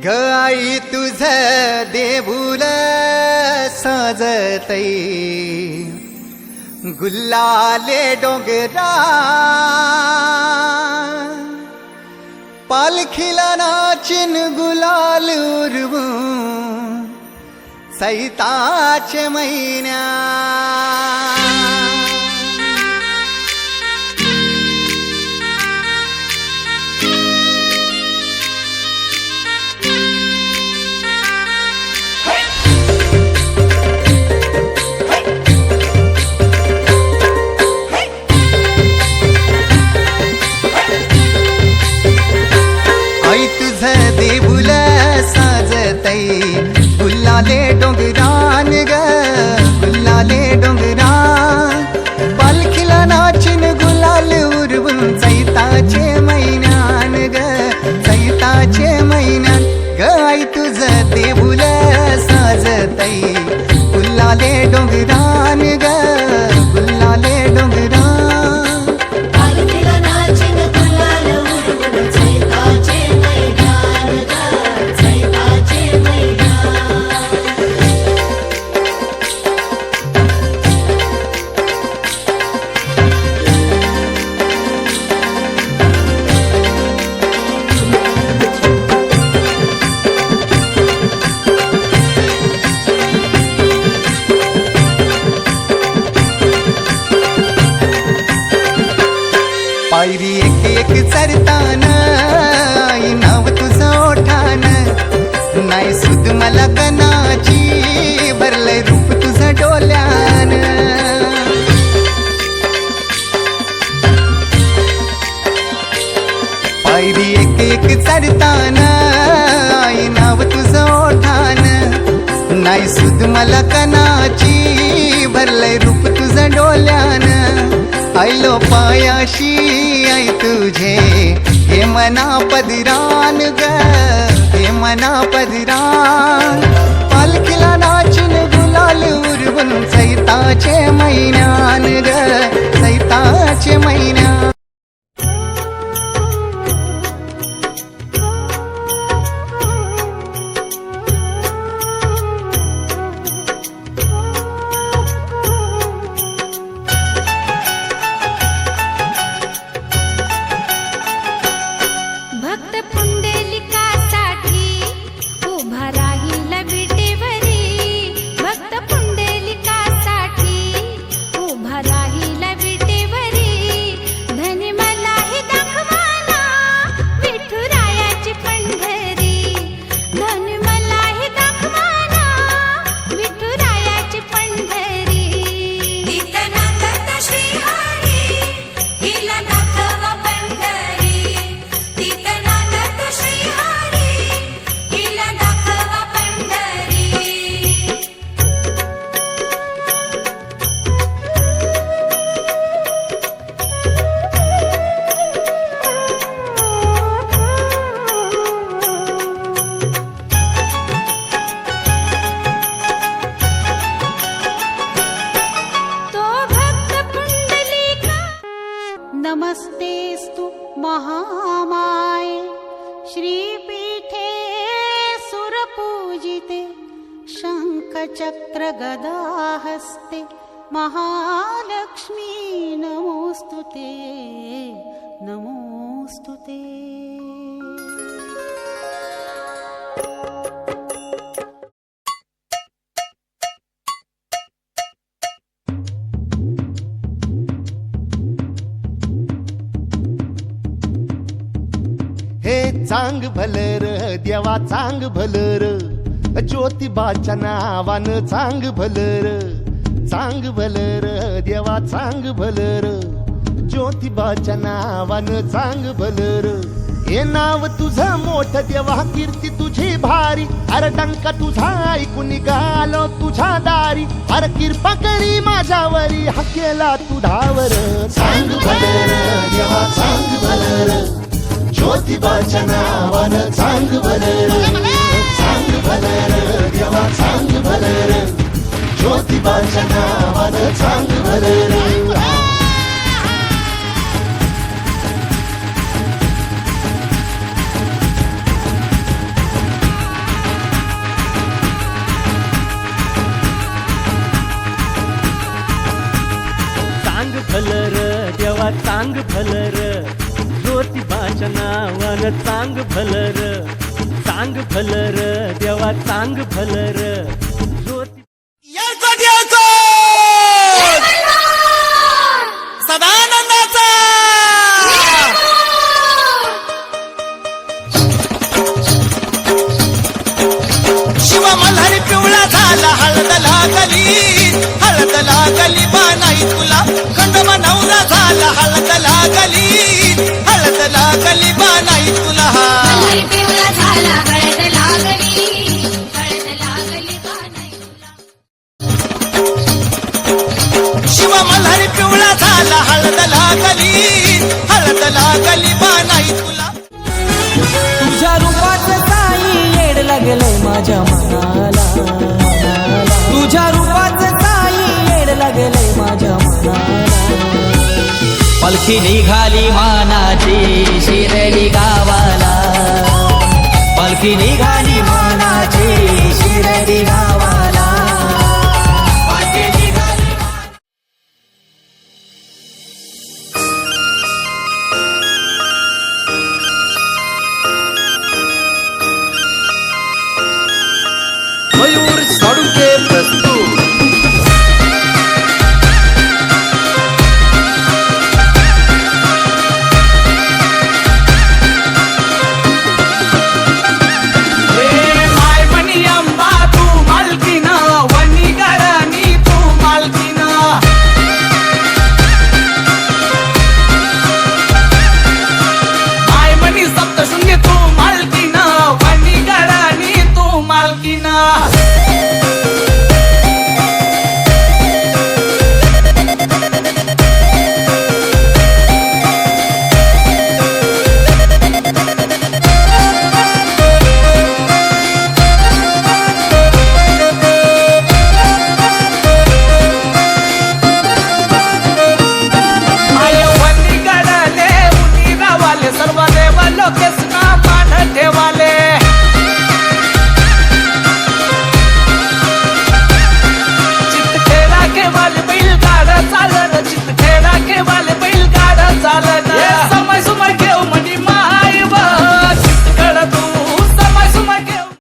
ग आई तुझ देऊळ साजतई गुल्लाले डोंगरा पालखीला नाचिन गुलाल उरवू सैताचे महिन्या आई तुझ देऊळ साजतई गुल्लाले डोंगरान ग गुल्लाले डोंगरान पालखीला नाचिन गुलाल उरवून चैताचे महिन्यान ग चैताचे महिन्यान ग आई तुझ देऊळ साजतई गुल्लाले डोंगरान ग गुल्लाले डोंगरान पायरी एक एक चरताना आई नाव तुझं ओठान नाही सुद मला कनाची भरलंय रूप तुझं डोल्यान पायरी एक एक चरताना आई नाव तुझं ओठान नाही सुद मला कनाची भरलंय रूप तुझं डोल्यान आयलो पायाशी आई तुझे हे मना पदरान ग हे मना पदरान पालखीला नाचिन गुलाल उरवून चैताचे महिन्यान ग चैताचे महिन्यान नमस्तेस्तु महामाये श्रीपीठे सुरपूजिते शंखचक्र गदाहस्ते महालक्ष्मी नमोस्तुते नमोस्तुते चांग भलर देवा चांग भलर ज्योतिबाच्या नावानं चांग भलर देवा चांग भलर ज्योतिबाच्या नावानं चांग भलर हे नाव तुझं मोठ देवा कीर्ती तुझी भारी अरे डंका तुझा ऐकून निघालो तुझ्या दारी अरे कृपा करी माझ्यावरी हा केला तू धावर चांग भलर देवा चांग भलर ज्योतिबाच्या नावानं चांग भलर देवा चांग भलर ज्योतिबाच्या नावानं चांग भलर चांग भलर, ज्योतिबाच्या नावानं चांग भलर, चांग भलर देवा चांग भलर. ज्योती सदानंदाचा शिव मल्हारी पिवळा झाला, हळद लागली, हळद लागली बानाई तुला, खंडोबा नवरा झाला, हळद लागली, हळद लागली बानाई तुला. मल्हारी पिवळा झाला, हळद लागली, हळद लागली बानाई तुला. शिव मल्हारी पिवळा झाला, हळद लागली, हळद लागली बानाई तुला. तुझ्या रूपाचं काही येड लागलंय माझ्या मनाला, तुझ्या रूपाचं काही येड लागलंय माझ्या मनाला. पालखी निघाली मानाची शिर्डी गावाला, पालखी निघाली मानाची शिर्डी गावाला. पालखी निघाली मयूर साळुंके प्रस्तुत. चालत